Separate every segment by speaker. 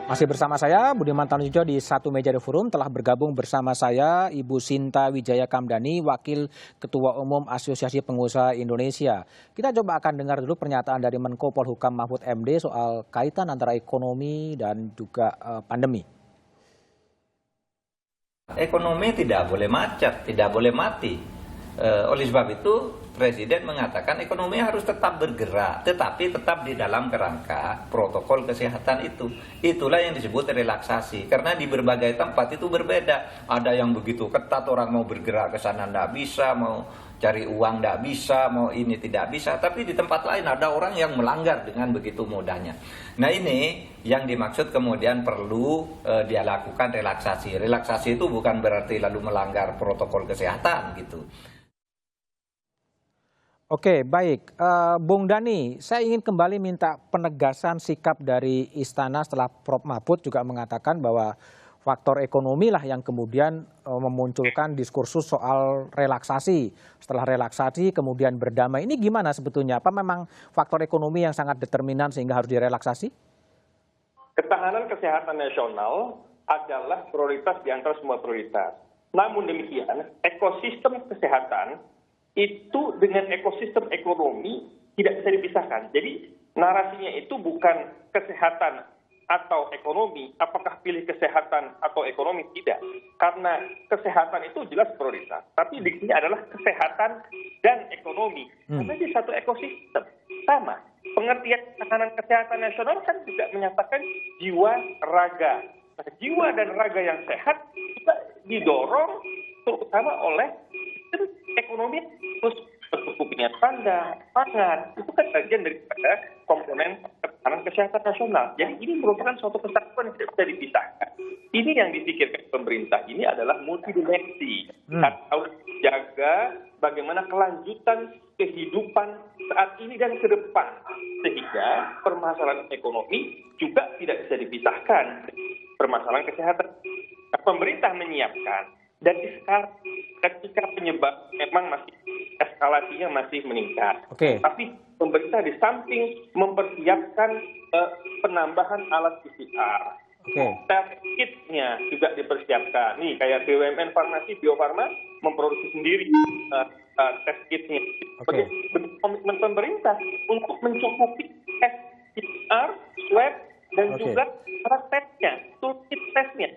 Speaker 1: Masih bersama saya, Budiman Tanujo di Satu Meja The Forum. Telah bergabung bersama saya Ibu Sinta Wijaya Kamdani, Wakil Ketua Umum Asosiasi Pengusaha Indonesia. Kita coba akan dengar dulu pernyataan dari Menko Polhukam Mahfud MD soal kaitan antara ekonomi dan juga pandemi.
Speaker 2: Ekonomi tidak boleh macet, tidak boleh mati. Oleh sebab itu, Presiden mengatakan ekonomi harus tetap bergerak, tetapi tetap di dalam kerangka protokol kesehatan itu. Itulah yang disebut relaksasi, karena di berbagai tempat itu berbeda. Ada yang begitu ketat, orang mau bergerak ke sana tidak bisa, mau cari uang tidak bisa, mau ini tidak bisa. Tapi di tempat lain ada orang yang melanggar dengan begitu mudahnya. Nah ini yang dimaksud kemudian perlu dia lakukan relaksasi. Relaksasi itu bukan berarti lalu melanggar protokol kesehatan gitu.
Speaker 1: Oke, baik. Bung Dhani, saya ingin kembali minta penegasan sikap dari Istana setelah Prof. Mahfud juga mengatakan bahwa faktor ekonomi lah yang kemudian memunculkan diskursus soal relaksasi. Setelah relaksasi kemudian berdamai. Ini gimana sebetulnya? Apa memang faktor ekonomi yang sangat determinan sehingga harus direlaksasi?
Speaker 3: Ketahanan kesehatan nasional adalah prioritas di antara semua prioritas. Namun demikian, ekosistem kesehatan itu dengan ekosistem ekonomi tidak bisa dipisahkan. Jadi narasinya itu bukan kesehatan atau ekonomi, apakah pilih kesehatan atau ekonomi, tidak. Karena kesehatan itu jelas prioritas, tapi di sini adalah kesehatan dan ekonomi. Karena di satu ekosistem sama. Pengertian ketahanan kesehatan nasional kan juga menyatakan jiwa raga. Nah, jiwa dan raga yang sehat juga didorong terutama oleh ekonomi, terus tercukupnya pangan, itu kan bagian daripada komponen ketahanan kesehatan nasional. Jadi ini merupakan suatu kesatuan yang tidak bisa dipisahkan. Ini yang dipikirkan pemerintah ini adalah multidimensi. Harus jaga bagaimana kelanjutan kehidupan saat ini dan ke depan. Sehingga permasalahan ekonomi juga tidak bisa dipisahkan permasalahan kesehatan. Nah, pemerintah menyiapkan. Dan sekarang ketika penyebab memang masih eskalasinya masih meningkat. Tapi pemerintah di samping mempersiapkan penambahan alat PCR. Test kit-nya juga dipersiapkan. Nih kayak BUMN Farmasi, Bio Farma memproduksi sendiri test kit-nya. Komitmen pemerintah untuk mencukupi tes PCR, swab, dan juga alat tesnya, toolkit tesnya.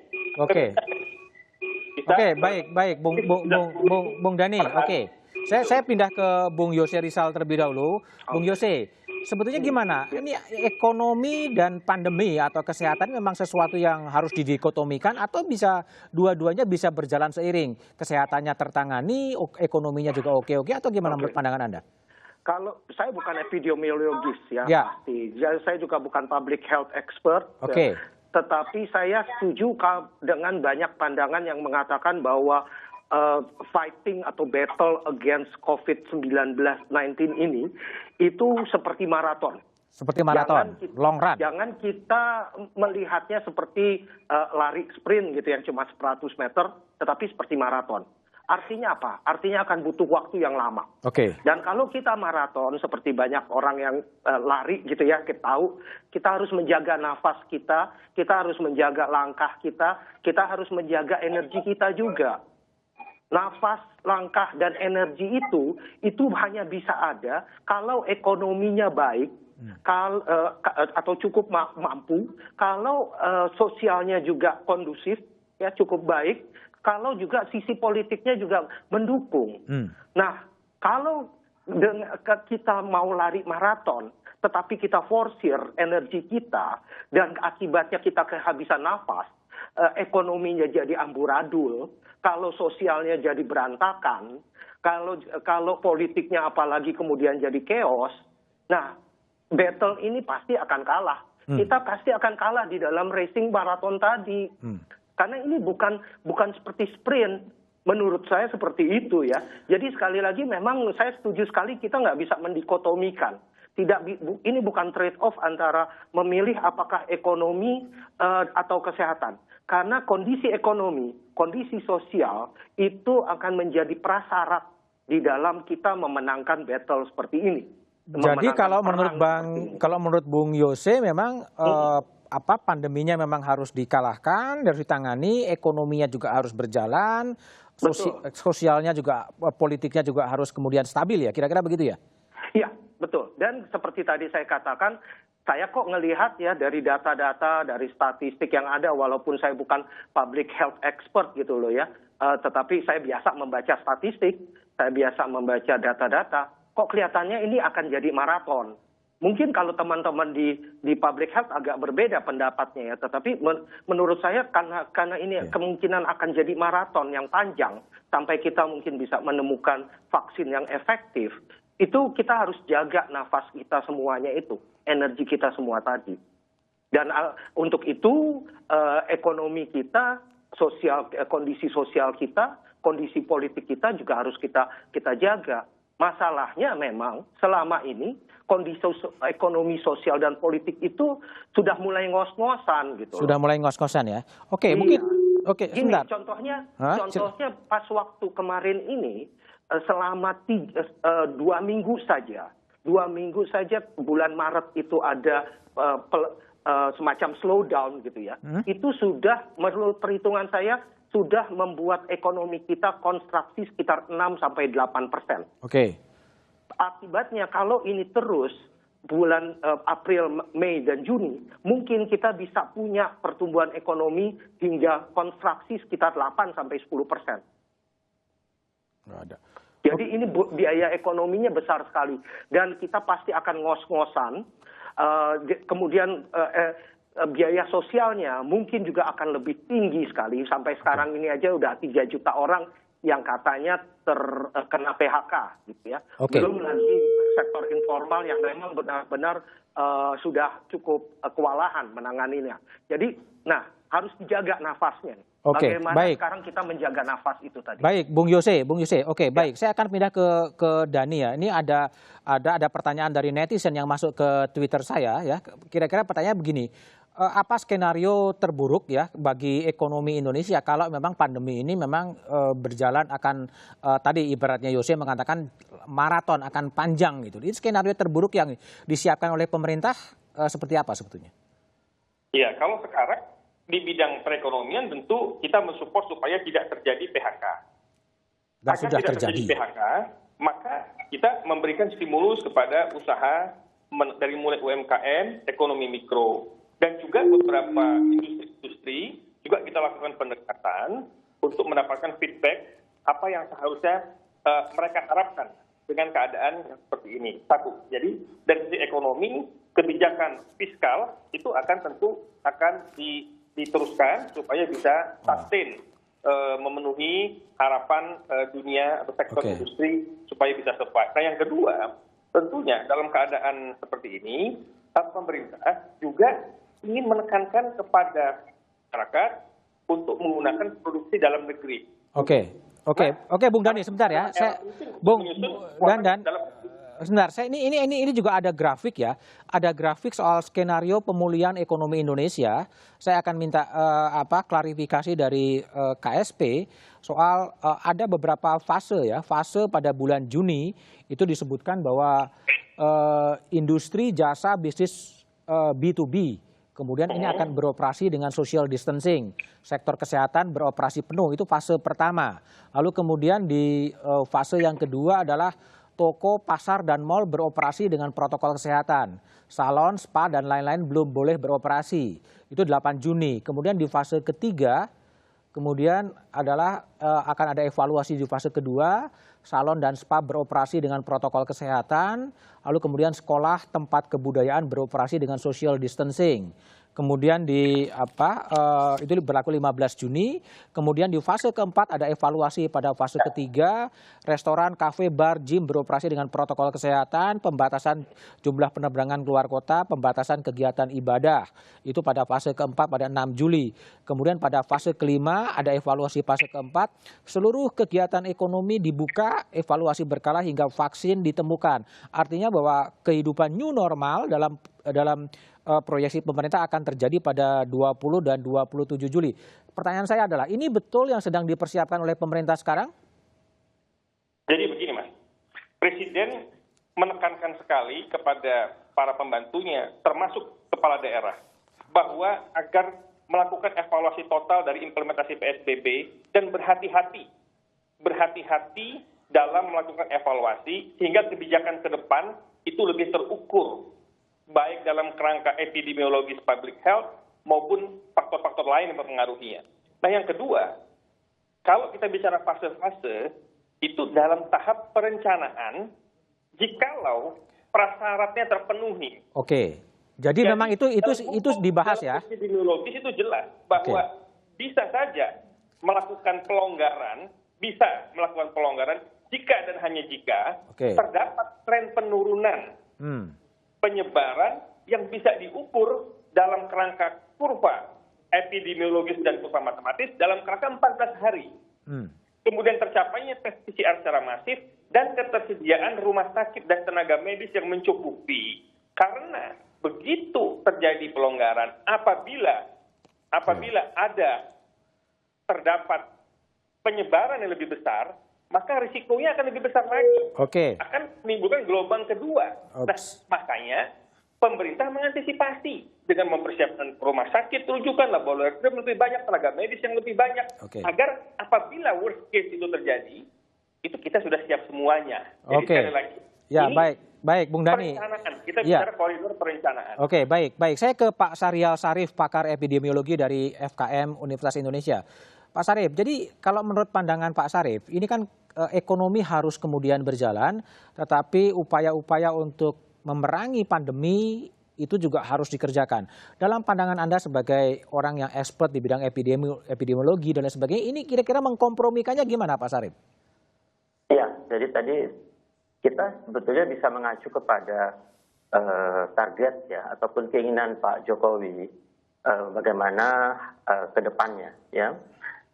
Speaker 1: Baik, Bung Dhani. Saya pindah ke Bung Yose Rizal terlebih dahulu. Bung Yose, sebetulnya gimana? Ini ekonomi dan pandemi atau kesehatan memang sesuatu yang harus didikotomikan atau bisa dua-duanya bisa berjalan seiring? Kesehatannya tertangani, ekonominya juga oke-oke, atau gimana menurut pandangan Anda?
Speaker 4: Kalau saya bukan epidemiologis ya. Pasti. Saya juga bukan public health expert. Tetapi saya setuju dengan banyak pandangan yang mengatakan bahwa fighting atau battle against COVID-19 ini itu seperti maraton.
Speaker 1: Seperti maraton, long run.
Speaker 4: Jangan kita melihatnya seperti lari sprint gitu yang cuma 100 meter, tetapi seperti maraton. Artinya apa? Artinya akan butuh waktu yang lama. Dan kalau kita maraton seperti banyak orang yang lari gitu ya, kita tahu kita harus menjaga nafas kita harus menjaga langkah kita harus menjaga energi kita juga. Nafas, langkah, dan energi itu hanya bisa ada kalau ekonominya baik, atau cukup mampu, kalau sosialnya juga kondusif, ya cukup baik, kalau juga sisi politiknya juga mendukung. Nah, kalau kita mau lari maraton, tetapi kita forsir energi kita, dan akibatnya kita kehabisan nafas, ekonominya jadi amburadul, kalau sosialnya jadi berantakan, kalau politiknya apalagi kemudian jadi chaos, nah battle ini pasti akan kalah. Kita pasti akan kalah di dalam racing maraton tadi. Karena ini bukan seperti sprint, menurut saya seperti itu ya. Jadi sekali lagi memang saya setuju sekali kita nggak bisa mendikotomikan. Ini bukan trade off antara memilih apakah ekonomi atau kesehatan. Karena kondisi ekonomi, kondisi sosial itu akan menjadi prasyarat di dalam kita memenangkan battle seperti ini.
Speaker 1: Jadi kalau menurut Bung Yose memang pandeminya memang harus dikalahkan, harus ditangani, ekonominya juga harus berjalan, sosialnya juga, politiknya juga harus kemudian stabil ya, kira-kira begitu ya?
Speaker 4: Iya, betul. Dan seperti tadi saya katakan, saya kok ngelihat ya dari data-data, dari statistik yang ada, walaupun saya bukan public health expert gitu loh ya, tetapi saya biasa membaca statistik, saya biasa membaca data-data, kok kelihatannya ini akan jadi maraton. Mungkin kalau teman-teman di public health agak berbeda pendapatnya ya, tetapi menurut saya karena ini kemungkinan akan jadi maraton yang panjang sampai kita mungkin bisa menemukan vaksin yang efektif, itu kita harus jaga nafas kita semuanya itu, energi kita semua tadi. Dan untuk itu ekonomi kita, kondisi sosial kita, kondisi politik kita juga harus kita jaga. Masalahnya memang selama ini kondisi ekonomi sosial dan politik itu sudah mulai ngos-ngosan gitu.
Speaker 1: Sudah mulai ngos-ngosan ya. Oke, mungkin sebentar.
Speaker 4: Contohnya pas waktu kemarin ini selama 2 minggu saja. 2 minggu saja bulan Maret itu ada semacam slowdown gitu ya. Itu sudah menurut perhitungan saya sudah membuat ekonomi kita kontraksi sekitar 6-8%.
Speaker 1: Oke.
Speaker 4: Akibatnya kalau ini terus bulan April, Mei, dan Juni, mungkin kita bisa punya pertumbuhan ekonomi hingga kontraksi sekitar 8-10%. Jadi ini biaya ekonominya besar sekali. Dan kita pasti akan ngos-ngosan. Kemudian biaya sosialnya mungkin juga akan lebih tinggi sekali. Sampai sekarang ini aja udah 3 juta orang yang katanya terkena PHK gitu ya. Belum lagi sektor informal yang memang benar-benar sudah cukup kewalahan menanganinya. Jadi harus dijaga nafasnya. Bagaimana sekarang kita menjaga nafas itu tadi.
Speaker 1: Baik, Bung Yose. Oke, baik. Saya akan pindah ke Dani ya. Ini ada pertanyaan dari netizen yang masuk ke Twitter saya ya. Kira-kira pertanyaan begini. Apa skenario terburuk ya bagi ekonomi Indonesia kalau memang pandemi ini memang berjalan akan tadi ibaratnya Yose mengatakan maraton akan panjang gitu. Ini skenario terburuk yang disiapkan oleh pemerintah seperti apa sebetulnya?
Speaker 3: Iya, kalau sekarang di bidang perekonomian tentu kita mensupport supaya tidak terjadi PHK.
Speaker 1: Dan sudah
Speaker 3: tidak terjadi PHK, maka kita memberikan stimulus kepada usaha dari mulai UMKM, ekonomi mikro, dan juga beberapa industri juga kita lakukan pendekatan untuk mendapatkan feedback apa yang seharusnya mereka harapkan dengan keadaan yang seperti ini. Satu, jadi dari sisi ekonomi, kebijakan fiskal itu akan diteruskan supaya bisa sustain memenuhi harapan dunia atau sektor industri supaya bisa survive. Nah yang kedua, tentunya dalam keadaan seperti ini, pemerintah juga ingin menekankan kepada masyarakat untuk menggunakan produksi dalam negeri.
Speaker 1: Oke, Bung Dani sebentar ya. Bung Dan sebentar, ini juga ada grafik ya. Ada grafik soal skenario pemulihan ekonomi Indonesia. Saya akan minta klarifikasi dari KSP soal ada beberapa fase ya. Fase pada bulan Juni itu disebutkan bahwa industri jasa bisnis B2B. Kemudian ini akan beroperasi dengan social distancing. Sektor kesehatan beroperasi penuh, itu fase pertama. Lalu kemudian di fase yang kedua adalah toko, pasar, dan mal beroperasi dengan protokol kesehatan. Salon, spa, dan lain-lain belum boleh beroperasi. Itu 8 Juni. Kemudian di fase ketiga, kemudian adalah akan ada evaluasi di fase kedua. Salon dan spa beroperasi dengan protokol kesehatan, lalu kemudian sekolah, tempat kebudayaan beroperasi dengan social distancing. Kemudian itu berlaku 15 Juni. Kemudian di fase keempat ada evaluasi pada fase ketiga, restoran, kafe, bar, gym beroperasi dengan protokol kesehatan, pembatasan jumlah penerbangan keluar kota, pembatasan kegiatan ibadah. Itu pada fase keempat pada 6 Juli. Kemudian pada fase kelima ada evaluasi fase keempat, seluruh kegiatan ekonomi dibuka, evaluasi berkala hingga vaksin ditemukan. Artinya bahwa kehidupan new normal dalam proyeksi pemerintah akan terjadi pada 20 dan 27 Juli. Pertanyaan saya adalah, ini betul yang sedang dipersiapkan oleh pemerintah sekarang?
Speaker 3: Jadi begini Mas, Presiden menekankan sekali kepada para pembantunya, termasuk kepala daerah, bahwa agar melakukan evaluasi total dari implementasi PSBB dan berhati-hati dalam melakukan evaluasi sehingga kebijakan ke depan itu lebih terukur, baik dalam kerangka epidemiologis public health maupun faktor-faktor lain yang mempengaruhinya. Nah yang kedua, kalau kita bicara fase-fase, itu dalam tahap perencanaan, jikalau prasyaratnya terpenuhi.
Speaker 1: Oke, jadi memang itu dibahas ya?
Speaker 3: Epidemiologis itu jelas bahwa bisa saja melakukan pelonggaran, jika dan hanya jika terdapat tren penurunan penyebaran yang bisa diukur dalam kerangka kurva epidemiologis dan kurva matematis dalam kerangka 14 hari. Kemudian tercapainya tes PCR secara masif dan ketersediaan rumah sakit dan tenaga medis yang mencukupi. Karena begitu terjadi pelonggaran, apabila terdapat penyebaran yang lebih besar, maka risikonya akan lebih besar lagi. Akan menimbulkan gelombang kedua. Nah, makanya pemerintah mengantisipasi dengan mempersiapkan rumah sakit, rujukan, laboratorium lebih banyak, tenaga medis yang lebih banyak, agar apabila worst case itu terjadi, itu kita sudah siap semuanya. Jadi sekali lagi,
Speaker 1: baik, Bung Dhani.
Speaker 3: Kita bicara koridor perencanaan.
Speaker 1: Baik. Saya ke Pak Syahrial Syarif, pakar epidemiologi dari FKM Universitas Indonesia. Pak Syarif, jadi kalau menurut pandangan Pak Syarif, ini kan ekonomi harus kemudian berjalan, tetapi upaya-upaya untuk memerangi pandemi itu juga harus dikerjakan. Dalam pandangan Anda sebagai orang yang expert di bidang epidemiologi dan lain sebagainya, ini kira-kira mengkompromikannya gimana Pak Syarif?
Speaker 5: Ya, jadi tadi kita sebetulnya bisa mengacu kepada target ya ataupun keinginan Pak Jokowi bagaimana ke depannya ya.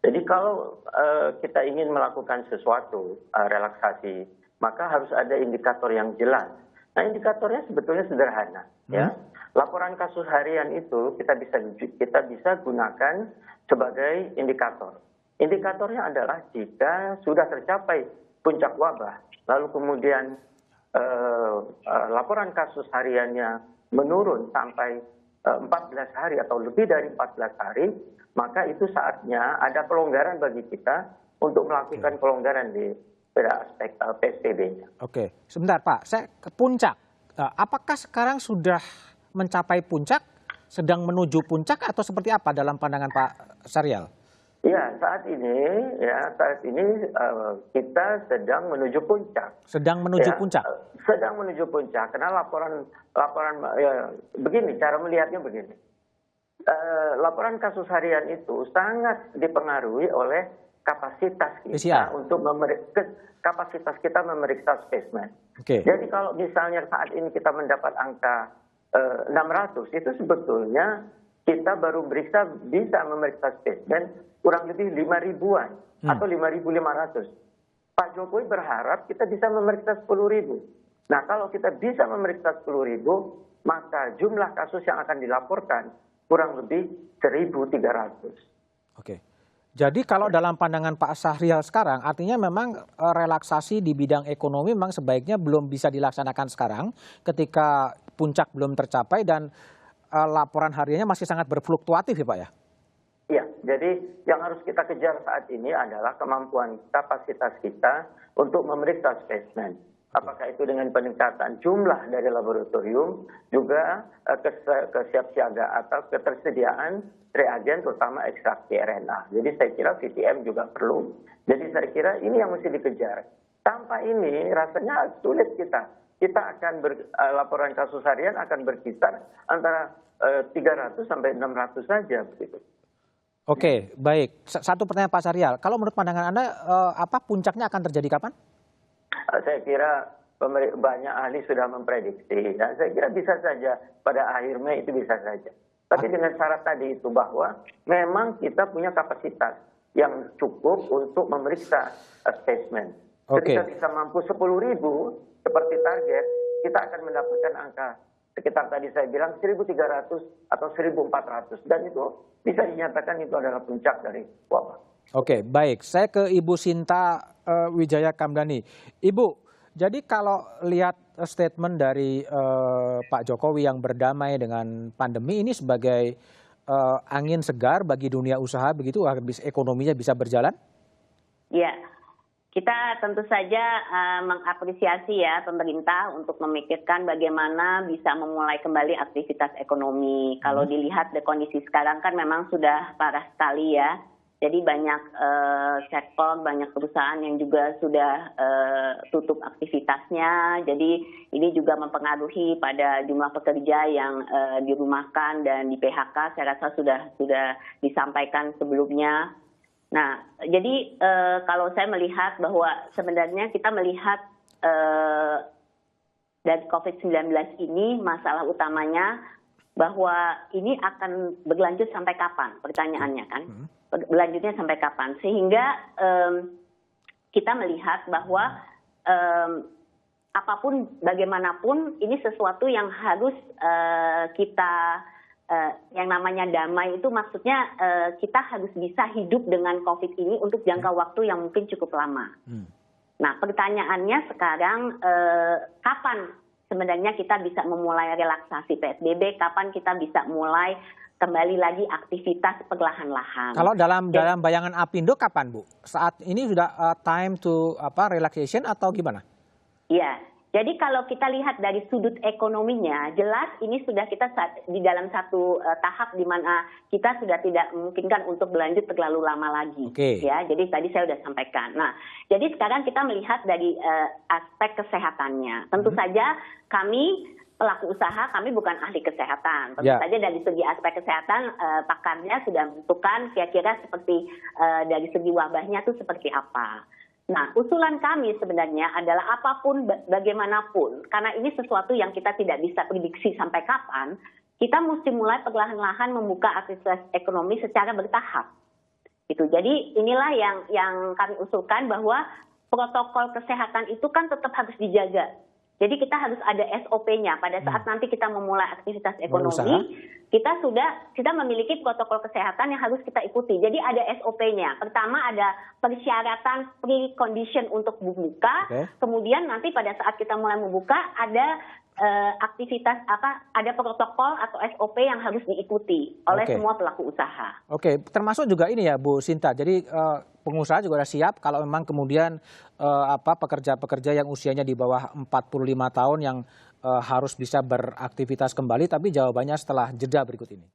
Speaker 5: Jadi kalau kita ingin melakukan sesuatu relaksasi, maka harus ada indikator yang jelas. Nah, indikatornya sebetulnya sederhana ya. Laporan kasus harian itu kita bisa gunakan sebagai indikator. Indikatornya adalah jika sudah tercapai puncak wabah, lalu kemudian laporan kasus hariannya menurun sampai 14 hari atau lebih dari 14 hari, maka itu saatnya ada pelonggaran bagi kita untuk melakukan pelonggaran di aspek PSBB-nya.
Speaker 1: Sebentar Pak, saya ke puncak. Apakah sekarang sudah mencapai puncak, sedang menuju puncak atau seperti apa dalam pandangan Pak Syahrial?
Speaker 5: Ya, saat ini kita sedang menuju puncak.
Speaker 1: Sedang menuju puncak.
Speaker 5: Sedang menuju puncak karena laporan begini, cara melihatnya begini. Laporan kasus harian itu sangat dipengaruhi oleh kapasitas kita kapasitas kita memeriksa spesimen. Jadi kalau misalnya saat ini kita mendapat angka 600, itu sebetulnya kita baru bisa memeriksa spesimen kurang lebih 5.000-an atau 5.500. Pak Jokowi berharap kita bisa memeriksa 10.000. Nah, kalau kita bisa memeriksa 10.000, maka jumlah kasus yang akan dilaporkan kurang lebih 1.300.
Speaker 1: Jadi kalau dalam pandangan Pak Syahrial sekarang, artinya memang relaksasi di bidang ekonomi memang sebaiknya belum bisa dilaksanakan sekarang ketika puncak belum tercapai dan laporan hariannya masih sangat berfluktuatif ya Pak ya?
Speaker 5: Iya, jadi yang harus kita kejar saat ini adalah kemampuan kapasitas kita untuk memeriksa spesimen. Apakah itu dengan peningkatan jumlah dari laboratorium, juga kesiapsiagaan atau ketersediaan reagen terutama ekstraksi RNA. Jadi saya kira VTM juga perlu. Jadi saya kira ini yang mesti dikejar. Tanpa ini rasanya sulit kita. Kita akan laporan kasus harian akan berkisar antara 300 sampai 600 saja begitu.
Speaker 1: Baik. Satu pertanyaan Pak Syahrial. Kalau menurut pandangan Anda, puncaknya akan terjadi kapan?
Speaker 5: Saya kira banyak ahli sudah memprediksi. Dan saya kira bisa saja pada akhir Mei itu bisa saja. Tapi dengan syarat tadi itu bahwa memang kita punya kapasitas yang cukup untuk memeriksa spesimen. Ketika kita mampu 10.000 seperti target, kita akan mendapatkan angka sekitar tadi saya bilang 1.300 atau 1.400. Dan itu bisa dinyatakan itu adalah puncak dari wabah.
Speaker 1: Baik. Saya ke Ibu Sinta Wijaya Kamdani. Ibu, Jadi kalau lihat statement dari Pak Jokowi yang berdamai dengan pandemi ini sebagai angin segar bagi dunia usaha begitu agar ekonominya bisa berjalan?
Speaker 6: Ya, kita tentu saja mengapresiasi ya pemerintah untuk memikirkan bagaimana bisa memulai kembali aktivitas ekonomi. Kalau dilihat di kondisi sekarang kan memang sudah parah sekali ya. Jadi banyak sektor, banyak perusahaan yang juga sudah tutup aktivitasnya. Jadi ini juga mempengaruhi pada jumlah pekerja yang dirumahkan dan di PHK. Saya rasa sudah disampaikan sebelumnya. Nah, jadi kalau saya melihat bahwa sebenarnya kita melihat dari COVID-19 ini masalah utamanya bahwa ini akan berlanjut sampai kapan? Pertanyaannya kan. Berlanjutnya sampai kapan? Sehingga kita melihat bahwa apapun bagaimanapun ini sesuatu yang harus kita yang namanya damai itu maksudnya kita harus bisa hidup dengan COVID ini untuk jangka waktu yang mungkin cukup lama. Nah, pertanyaannya sekarang kapan sebenarnya kita bisa memulai relaksasi PSBB? Kapan kita bisa mulai kembali lagi aktivitas perlahan-lahan?
Speaker 1: Kalau dalam bayangan Apindo kapan, Bu? Saat ini sudah time to relaxation atau gimana?
Speaker 6: Iya. Jadi kalau kita lihat dari sudut ekonominya, jelas ini sudah kita di dalam satu tahap di mana kita sudah tidak memungkinkan untuk berlanjut terlalu lama lagi. Ya, jadi tadi saya sudah sampaikan. Nah, jadi sekarang kita melihat dari aspek kesehatannya. Tentu saja kami pelaku usaha, kami bukan ahli kesehatan. Tentu saja dari segi aspek kesehatan, pakarnya sudah menentukan kira-kira seperti dari segi wabahnya itu seperti apa. Nah, usulan kami sebenarnya adalah apapun, bagaimanapun, karena ini sesuatu yang kita tidak bisa prediksi sampai kapan, kita mesti mulai perlahan-lahan membuka aktivitas ekonomi secara bertahap. Gitu. Jadi inilah yang kami usulkan bahwa protokol kesehatan itu kan tetap harus dijaga. Jadi kita harus ada SOP-nya pada saat nanti kita memulai aktivitas ekonomi, kita memiliki protokol kesehatan yang harus kita ikuti. Jadi ada SOP-nya. Pertama ada persyaratan pre-condition untuk membuka, kemudian nanti pada saat kita mulai membuka ada aktivitas ada protokol atau SOP yang harus diikuti oleh semua pelaku usaha.
Speaker 1: Termasuk juga ini ya Bu Sinta. Jadi pengusaha juga sudah siap kalau memang kemudian pekerja-pekerja yang usianya di bawah 45 tahun yang harus bisa beraktivitas kembali, tapi jawabannya setelah jeda berikut ini.